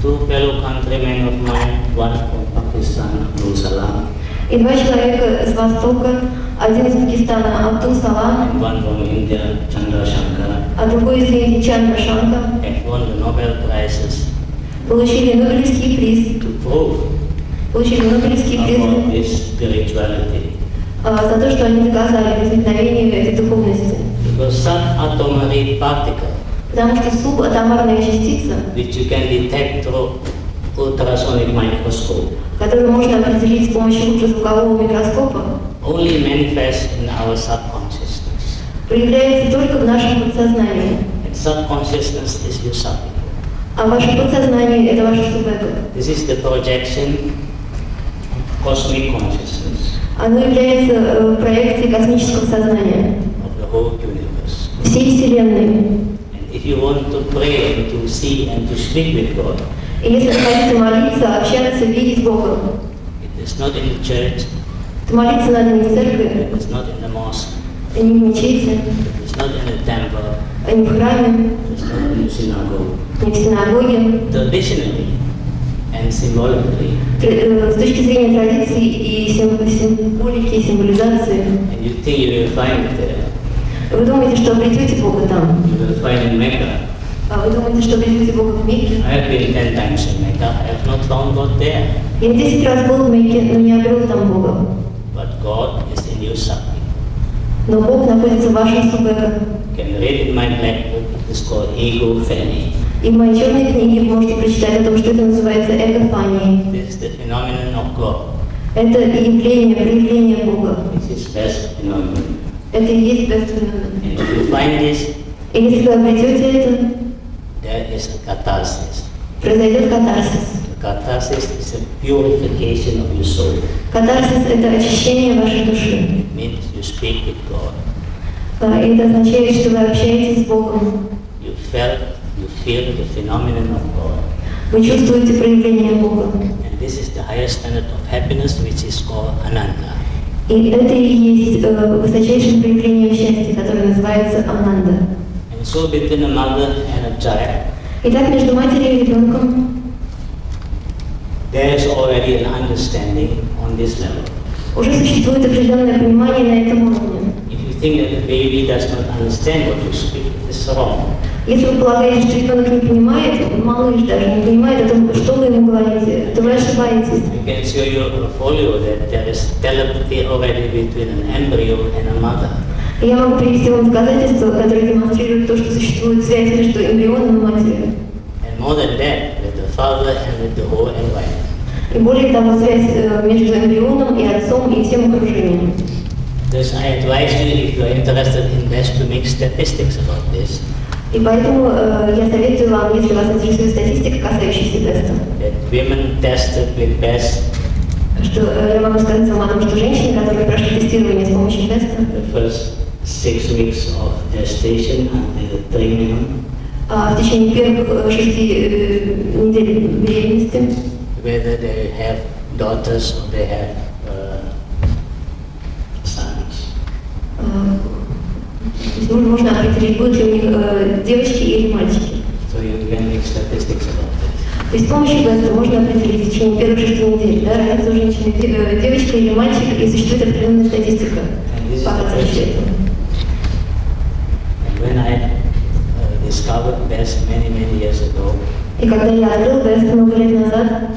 Speaker 2: Two fellow countrymen of mine, one from Pakistan, Abdul Salam,
Speaker 3: И два человека с Востока, один из Пакистана Абдул Салам,
Speaker 2: and one from India, Chandra Shankar,
Speaker 3: а другой из Индии Чандра Шанка,
Speaker 2: have won the Nobel Prizes
Speaker 3: получили Нобелевский приз.
Speaker 2: to prove
Speaker 3: Получили Нобелевский приз
Speaker 2: about this spirituality.
Speaker 3: за то, что они доказали возникновение этой духовности.
Speaker 2: Because subatomary particle,
Speaker 3: Потому что субатомарная частица,
Speaker 2: which you can detect through ultrasonic microscope,
Speaker 3: которую можно определить с помощью ультразвукового микроскопа,
Speaker 2: only manifests in our subconsciousness.
Speaker 3: проявляется только в нашем подсознании.
Speaker 2: And subconsciousness is your subconscious.
Speaker 3: А ваше подсознание – это ваше субэго.
Speaker 2: This is the projection of cosmic consciousness
Speaker 3: Оно является проекцией космического сознания
Speaker 2: of the whole universe.
Speaker 3: всей Вселенной.
Speaker 2: And if you want to pray and to see and to speak with God,
Speaker 3: И если вы хотите молиться, общаться, видеть Бога,
Speaker 2: it is not in the church,
Speaker 3: то молиться надо не в церкви,
Speaker 2: it is not in the mosque,
Speaker 3: и не в мечети,
Speaker 2: it is not in the temple,
Speaker 3: а не в храме,
Speaker 2: it is not in the synagogue.
Speaker 3: не в синагоге.
Speaker 2: Traditionally and symbolically,
Speaker 3: С точки зрения традиций и символики, и символизации,
Speaker 2: and you think you will find it there,
Speaker 3: вы думаете, что обретете Бога там.
Speaker 2: you will find in Mecca.
Speaker 3: А вы думаете, что обретете Бога в Мекке.
Speaker 2: I have been 10 times in Mecca, I have not found God there.
Speaker 3: Я 10 раз был в Мекке, но не обрел там Бога.
Speaker 2: But God is in your subject.
Speaker 3: Но Бог находится в вашем субэго.
Speaker 2: You can read in my black book, it is called Ego Fanny.
Speaker 3: И в моей черной книге вы можете прочитать о том, что это называется эго-фанией.
Speaker 2: This is the phenomenon of God.
Speaker 3: Это явление, проявление Бога.
Speaker 2: This is best phenomenon.
Speaker 3: Это и есть бест-феномен.
Speaker 2: And if you find this,
Speaker 3: И если вы обретете это,
Speaker 2: there is a catharsis.
Speaker 3: произойдет катарсис.
Speaker 2: The catharsis is a purification of your soul.
Speaker 3: Катарсис – это очищение вашей души.
Speaker 2: It means you speak with God.
Speaker 3: И это означает, что вы общаетесь с Богом.
Speaker 2: You feel the phenomenon of God.
Speaker 3: Вы чувствуете проявление Бога.
Speaker 2: And this is the highest standard of happiness, which is called Ananda.
Speaker 3: И это и есть высочайшее проявление счастья, которое называется Ананда.
Speaker 2: And so between a mother and a child,
Speaker 3: Итак, между матерью и ребенком
Speaker 2: there is already an understanding on this level.
Speaker 3: уже существует определенное понимание на этом уровне.
Speaker 2: If you think that the baby does not understand what you speak, it is wrong.
Speaker 3: Если вы полагаете, что ребенок не понимает, малыш даже не понимает о том, что вы ему говорите, то вы ошибаетесь.
Speaker 2: I can show you a folio that there is telepathy already between an embryo and a mother.
Speaker 3: И я могу привести вам доказательства, которые демонстрируют то, что существует связь между эмбрионом и матерью.
Speaker 2: And more than that, with the father and with the whole environment.
Speaker 3: И более того, связь между эмбрионом и отцом и всем окружением.
Speaker 2: Thus I advise you, if you are interested in best, to make statistics about this.
Speaker 3: И поэтому я советую вам, если вас интересует статистика, касающаяся теста,
Speaker 2: That women tested with best
Speaker 3: что я могу сказать вам о том, что женщины, которые прошли тестирование с помощью теста,
Speaker 2: the first 6 weeks of gestation until the 3 minimum,
Speaker 3: в течение первых 6 недель беременности,
Speaker 2: whether they have daughters or they have sons.
Speaker 3: то есть можно определить, будут ли у них девочки или мальчики.
Speaker 2: So you can make statistics about this.
Speaker 3: То есть с помощью теста можно определить в течение первых 6 недель, да, разницу у женщины, девочка или мальчик, и существует определенная статистика.
Speaker 2: And when I discovered BEST many years ago,
Speaker 3: И когда я открыл тест много лет назад,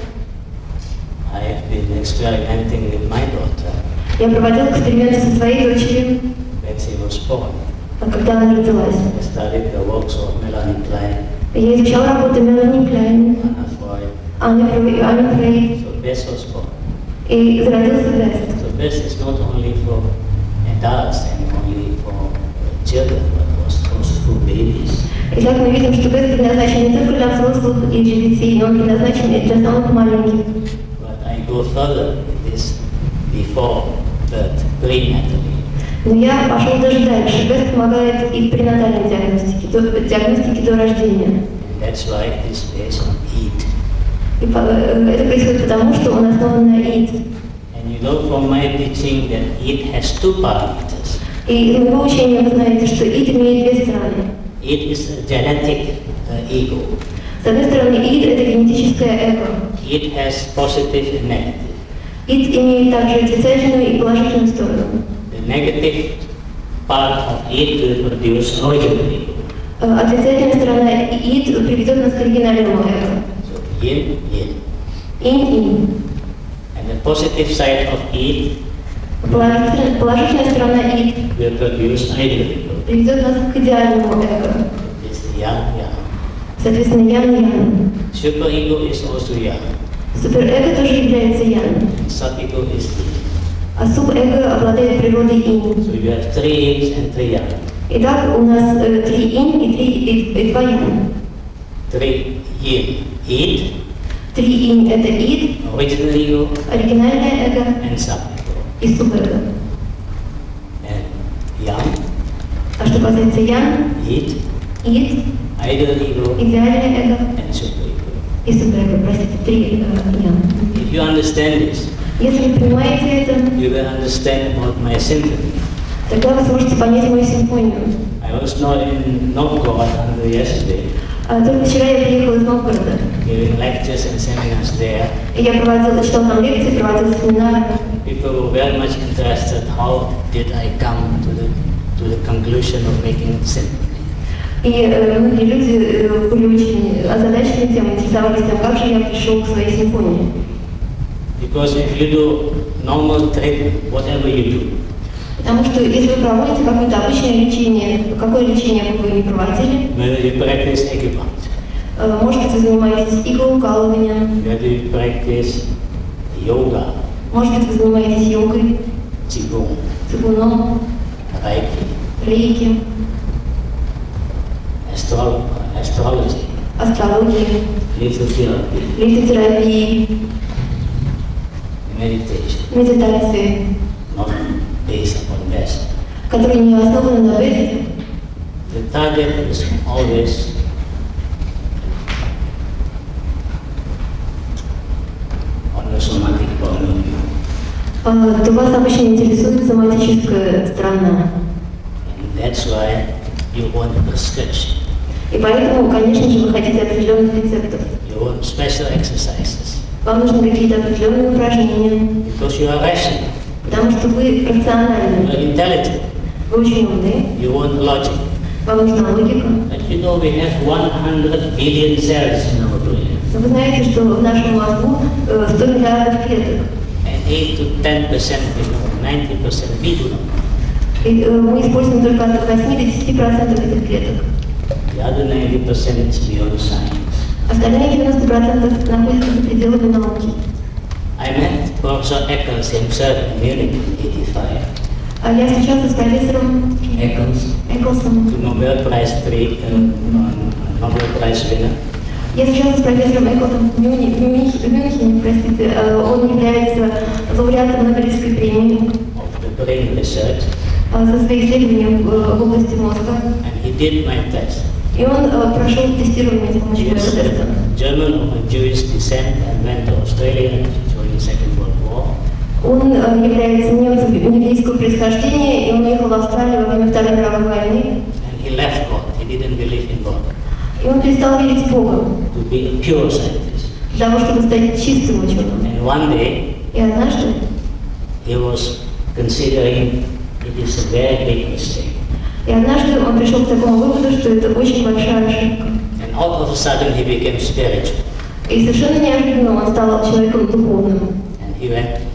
Speaker 2: I have been experimenting with my daughter
Speaker 3: я проводил эксперименты со своей дочерью,
Speaker 2: when she was born.
Speaker 3: когда она родилась.
Speaker 2: I studied the works of Melanie Klein,
Speaker 3: Я изучал работы Мелани Кляйн,
Speaker 2: Anna Freud.
Speaker 3: Анны Фрейд,
Speaker 2: So Bess was born.
Speaker 3: и зародился Бест.
Speaker 2: So Bess is not only for adults and only for children, but also for babies.
Speaker 3: Итак, мы видим, что Бест предназначен не только для взрослых и для детей, но он предназначен и для самых маленьких.
Speaker 2: But I go further with this before birth, prenatally.
Speaker 3: Но я пошел даже дальше. Бест помогает и в пренатальной диагностике до рождения.
Speaker 2: And that's why it is based on EAT.
Speaker 3: И это происходит потому, что он основан на ИД.
Speaker 2: And you know from my teaching that EAT has two parameters.
Speaker 3: И из моего учения вы знаете, что ИД имеет две стороны.
Speaker 2: EAT is a genetic ego.
Speaker 3: С одной стороны, ИД – это генетическое эго.
Speaker 2: EAT has positive and negative.
Speaker 3: ИД имеет также отрицательную и положительную сторону.
Speaker 2: The negative part of EAT will produce original ego.
Speaker 3: Отрицательная сторона ИД приведет нас к оригинальному эго.
Speaker 2: So yin, yin.
Speaker 3: Инь.
Speaker 2: And the positive side of EAT
Speaker 3: Положительная сторона ИД
Speaker 2: will produce ideal ego.
Speaker 3: приведет нас к идеальному эго.
Speaker 2: It's yang, yang.
Speaker 3: Соответственно, ян-ян.
Speaker 2: Super ego is also yang.
Speaker 3: Суперэго тоже является ян.
Speaker 2: And sub ego is yin.
Speaker 3: А субэго обладает природой инь.
Speaker 2: So you have 3 yins and 3 yang.
Speaker 3: Итак, у нас 3 инь и 2 ян.
Speaker 2: 3 yin, EAT,
Speaker 3: 3 инь – это ид,
Speaker 2: original ego,
Speaker 3: оригинальное эго
Speaker 2: and sub ego.
Speaker 3: и субэго.
Speaker 2: And yang,
Speaker 3: А что касается ян,
Speaker 2: id,
Speaker 3: ид,
Speaker 2: ideal ego,
Speaker 3: идеальное эго
Speaker 2: and super ego.
Speaker 3: и субэго, простите, 3 ян.
Speaker 2: If you understand this,
Speaker 3: Если вы понимаете это,
Speaker 2: you will understand about my symphony.
Speaker 3: тогда вы сможете понять мою симфонию.
Speaker 2: I was not in Novgorod until yesterday,
Speaker 3: Только вчера я приехала из Новгорода,
Speaker 2: giving lectures and seminars there.
Speaker 3: и я читала там лекции, проводила семинары.
Speaker 2: People were very much interested how did I come to the conclusion of making symphony.
Speaker 3: И многие люди были очень озадачены тем, интересовались тем, как же я пришел к своей симфонии.
Speaker 2: Because if you do normal treatment, whatever you do,
Speaker 3: Потому что если вы проводите какое-то обычное лечение, какое лечение бы вы ни проводили,
Speaker 2: whether you practice acupuncture,
Speaker 3: может быть, вы занимаетесь иглоукалыванием,
Speaker 2: whether you practice yoga,
Speaker 3: может быть, вы занимаетесь йогой,
Speaker 2: qigong,
Speaker 3: цигуном,
Speaker 2: reiki,
Speaker 3: рейки,
Speaker 2: astrology,
Speaker 3: астрологией,
Speaker 2: lithotherapy,
Speaker 3: литотерапией,
Speaker 2: meditation,
Speaker 3: медитацией,
Speaker 2: not based upon West.
Speaker 3: которые не основаны на Веде.
Speaker 2: The target is always on the somatic point of view.
Speaker 3: То вас обычно интересует соматическая сторона.
Speaker 2: And that's why you want a prescription.
Speaker 3: И поэтому, конечно же, вы хотите определенных рецептов.
Speaker 2: You want special exercises.
Speaker 3: Вам нужны какие-то определенные упражнения,
Speaker 2: Because you are rational,
Speaker 3: потому что вы
Speaker 2: you
Speaker 3: рациональны,
Speaker 2: are intelligent,
Speaker 3: вы очень умны,
Speaker 2: you want logic.
Speaker 3: вам нужна логика.
Speaker 2: But you know we have 100 billion cells in our brain.
Speaker 3: Но вы знаете, что в нашем мозгу 100 миллиардов клеток.
Speaker 2: And 8 to 10% we know, 90% we do not.
Speaker 3: И мы используем только от 8 до 10% этих клеток.
Speaker 2: The other 90% is beyond science.
Speaker 3: Остальные 90% находятся за пределами науки.
Speaker 2: I met Professor Eccles himself in Munich in 85.
Speaker 3: А я встречался с профессором Эклсом.
Speaker 2: The Nobel Prize winner.
Speaker 3: Я встречался с профессором Эклсом в Мюнхене, простите. Он является лауреатом Нобелевской премии
Speaker 2: Of the brain research,
Speaker 3: за свои исследования в области мозга.
Speaker 2: and he did my test.
Speaker 3: И он прошел тестирование с помощью
Speaker 2: He
Speaker 3: этого
Speaker 2: is
Speaker 3: теста.
Speaker 2: a German of Jewish descent and went to Australia during the Second World War.
Speaker 3: Он является немцем еврейского происхождения, и он уехал в Австралию во время Второй мировой войны.
Speaker 2: And he left God. He didn't believe in God.
Speaker 3: И он перестал верить в Бога
Speaker 2: To be a pure scientist.
Speaker 3: для того, чтобы стать чистым ученым.
Speaker 2: And one day,
Speaker 3: И однажды
Speaker 2: he was considering it is a very big mistake.
Speaker 3: он пришел к такому выводу, что это очень большая ошибка.
Speaker 2: And all of a sudden he became spiritual.
Speaker 3: И совершенно неожиданно он стал человеком духовным.
Speaker 2: And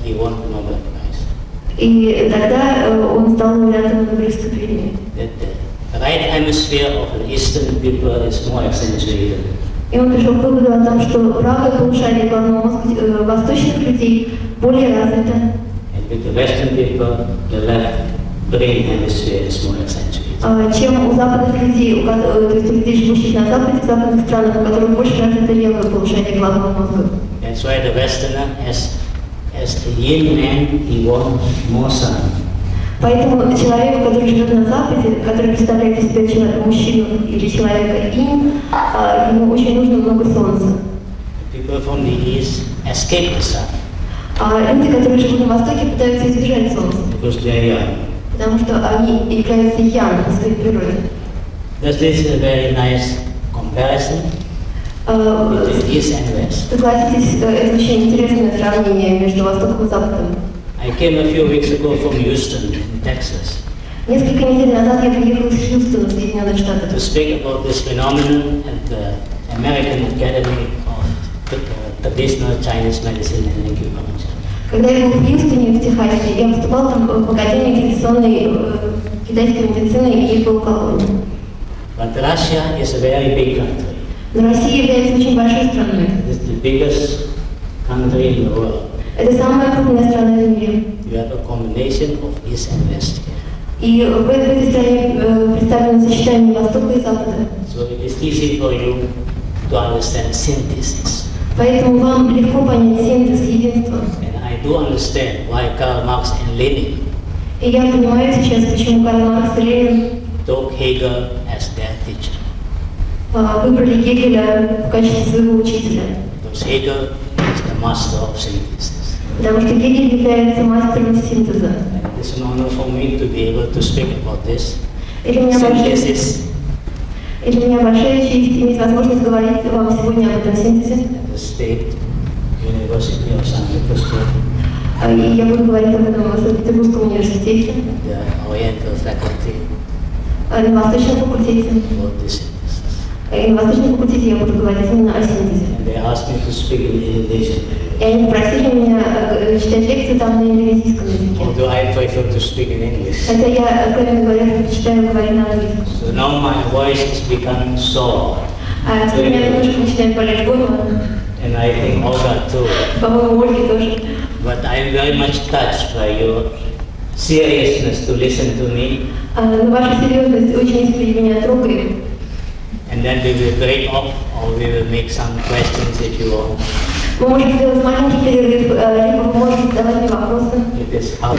Speaker 2: he won the Nobel Prize.
Speaker 3: И тогда он стал лауреатом Нобелевской премии.
Speaker 2: That the right hemisphere of an Eastern people is more accentuated.
Speaker 3: И он пришел к выводу о том, что правое полушарие головного мозга восточных людей более развито.
Speaker 2: And with the Western people, the left brain hemisphere is more accentuated.
Speaker 3: Чем у западных людей, то есть у людей, живущих на Западе, в западных странах, у которых больше развито левое полушарие головного мозга.
Speaker 2: That's why the Westerner, as a yin man, he wants more sun.
Speaker 3: Поэтому человек, который живет на Западе, который представляет из себя человека, мужчину или человека инь, ему очень нужно много солнца.
Speaker 2: People from the East escape the sun.
Speaker 3: А люди, которые живут на Востоке, пытаются избежать солнца,
Speaker 2: Because they are young.
Speaker 3: потому что они являются ян по своей природе.
Speaker 2: Thus, this is a very nice comparison between East and West.
Speaker 3: Согласитесь, это очень интересное сравнение между Востоком и Западом.
Speaker 2: I came a few weeks ago from Houston, in Texas,
Speaker 3: Несколько недель назад я приехал из Хьюстона, в Соединенных Штатах,
Speaker 2: to speak about this phenomenon at the American Academy of Traditional Chinese Medicine and Acupuncture.
Speaker 3: Когда я был в Хьюстоне, в Техасе, я выступал там в Академии традиционной китайской медицины и полуколонии.
Speaker 2: But Russia is a very big country.
Speaker 3: Но Россия является очень большой страной.
Speaker 2: It is the biggest country in the world.
Speaker 3: Это самая крупная страна в мире.
Speaker 2: You have a combination of East and West.
Speaker 3: И в этой стране представлено сочетание Востока и Запада.
Speaker 2: So it is easy for you to understand synthesis.
Speaker 3: Поэтому вам легко понять синтез, единство.
Speaker 2: And I do understand why Karl Marx and Lenin
Speaker 3: И я понимаю сейчас, почему Карл Маркс и Ленин
Speaker 2: took Hegel as their teacher.
Speaker 3: выбрали Гегеля в качестве своего учителя.
Speaker 2: Because Hegel is the master of synthesis.
Speaker 3: Потому что Гегель является мастером синтеза.
Speaker 2: And it is an honor for me to be able to speak about this
Speaker 3: И для меня
Speaker 2: synthesis
Speaker 3: большая честь иметь возможность говорить вам сегодня об этом синтезе.
Speaker 2: at the State University of St. Petersburg,
Speaker 3: И я буду говорить об этом в Санкт-Петербургском университете,
Speaker 2: the Oriental faculty
Speaker 3: на Восточном факультете.
Speaker 2: about this synthesis.
Speaker 3: И на Восточном факультете я буду говорить именно о синтезе.
Speaker 2: And they asked me to speak in Indonesian.
Speaker 3: И они попросили меня читать лекции там на индонезийском языке.
Speaker 2: Although I prefer to speak in English.
Speaker 3: Хотя я, откровенно говоря, предпочитаю говорить на английском.
Speaker 2: So now my voice is becoming sore.
Speaker 3: А теперь у меня немножко начинает болеть горло.
Speaker 2: And I think Olga too.
Speaker 3: По-моему, Ольге тоже.
Speaker 2: But I am very much touched by your seriousness to listen to me.
Speaker 3: Но ваша серьезность очень искренне меня трогает.
Speaker 2: And then we will break off or we will make some questions if you want.
Speaker 3: Мы можем сделать маленький перерыв, либо вы можете задавать мне вопросы.
Speaker 2: It is how